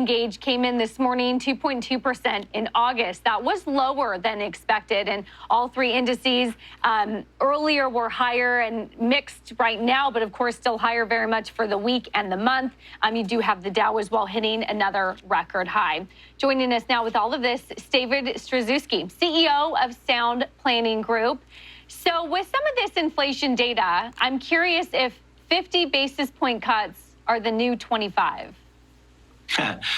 Gauge came in this morning 2.2% in August. That was lower than expected, and all three indices earlier were higher and mixed right now, but of course still higher very much for the week and the month. You do have the Dow as well hitting another record high. Joining us now with all of this, David Stryzewski, CEO of Sound Planning Group. So with some of this inflation data, I'm curious if 50 basis point cuts are the new 25.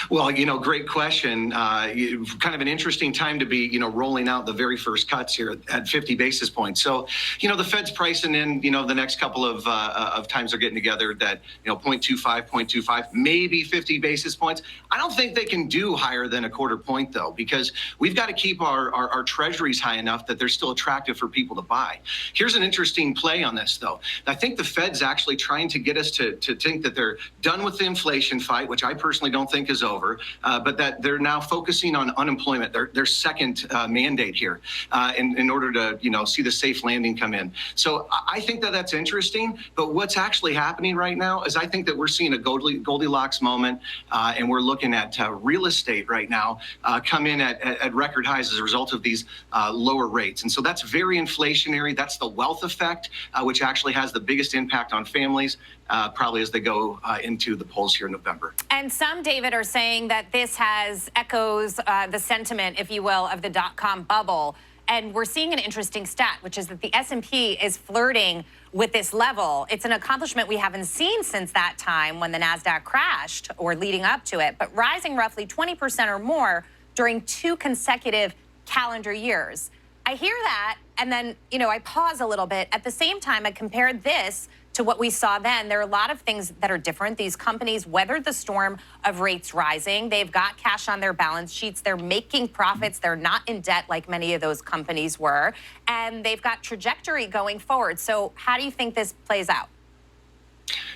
Well, great question. Kind of an interesting time to be, rolling out the very first cuts here at 50 basis points. So, the Fed's pricing in, the next couple of times they're getting together that, 0.25, maybe 50 basis points. I don't think they can do higher than a quarter point, though, because we've got to keep our treasuries high enough that they're still attractive for people to buy. Here's an interesting play on this, though. I think the Fed's actually trying to get us to think that they're done with the inflation fight, which I personally don't think is over, but that they're now focusing on unemployment, their second mandate here, in order to see the safe landing come in. So I think that that's interesting, but what's actually happening right now is I think that we're seeing a Goldilocks moment, and we're looking at real estate right now come in at record highs as a result of these lower rates. And so that's very inflationary. That's the wealth effect, which actually has the biggest impact on families, probably as they go into the polls here in November. And some, David, are saying that this echoes the sentiment, if you will, of the dot-com bubble. And we're seeing an interesting stat, which is that the S&P is flirting with this level. It's an accomplishment we haven't seen since that time when the NASDAQ crashed or leading up to it, but rising roughly 20% or more during 2 consecutive calendar years. I hear that, and then, I pause a little bit. At the same time, I compared this to what we saw then. There are a lot of things that are different. These companies weathered the storm of rates rising. They've got cash on their balance sheets. They're making profits. They're not in debt like many of those companies were. And they've got trajectory going forward. So how do you think this plays out?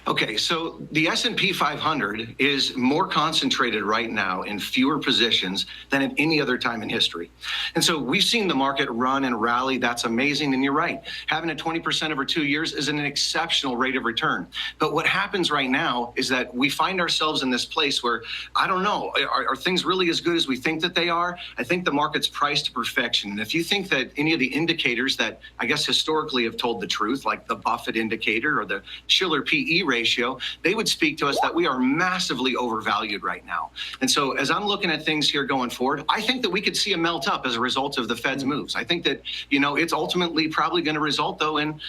Okay, so the S&P 500 is more concentrated right now in fewer positions than at any other time in history. And so we've seen the market run and rally. That's amazing. And you're right. Having a 20% over 2 years is an exceptional rate of return. But what happens right now is that we find ourselves in this place where, I don't know, are things really as good as we think that they are? I think the market's priced to perfection. And if you think that any of the indicators that I guess historically have told the truth, like the Buffett indicator or the Shiller PE ratio, they would speak to us that we are massively overvalued right now. And so as I'm looking at things here going forward, I think that we could see a melt up as a result of the Fed's moves. I think that, it's ultimately probably going to result, though, in,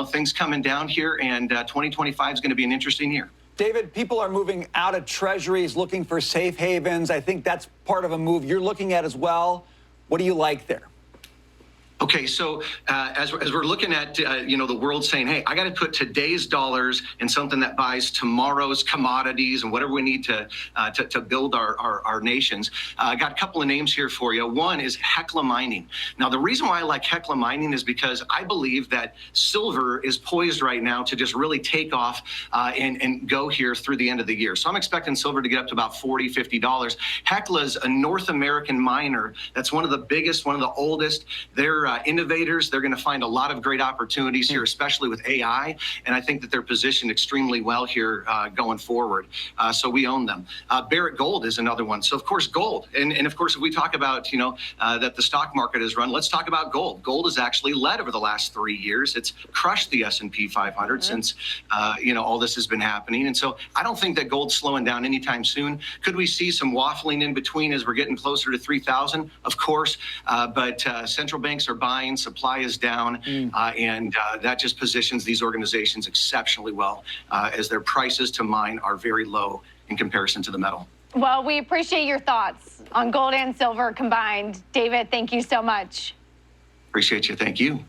things coming down here, and 2025 is going to be an interesting year. David, people are moving out of treasuries looking for safe havens. I think that's part of a move you're looking at as well. What do you like there? Okay, so as we're looking at, the world saying, hey, I got to put today's dollars in something that buys tomorrow's commodities and whatever we need to build our nations. I got a couple of names here for you. One is Hecla Mining. Now, the reason why I like Hecla Mining is because I believe that silver is poised right now to just really take off and go here through the end of the year. So I'm expecting silver to get up to about $40, $50. Hecla's a North American miner. That's one of the biggest, one of the oldest. They're innovators. They're going to find a lot of great opportunities here, especially with AI. And I think that they're positioned extremely well here going forward. So we own them. Barrick Gold is another one. So, of course, gold. And of course, if we talk about, that the stock market has run, let's talk about gold. Gold has actually led over the last 3 years. It's crushed the S&P 500 since, all this has been happening. And so I don't think that gold's slowing down anytime soon. Could we see some waffling in between as we're getting closer to 3,000? Of course. But central banks are buying, supply is down, and that just positions these organizations exceptionally well as their prices to mine are very low in comparison to the metal. Well, we appreciate your thoughts on gold and silver combined. David, thank you so much. Appreciate you. Thank you.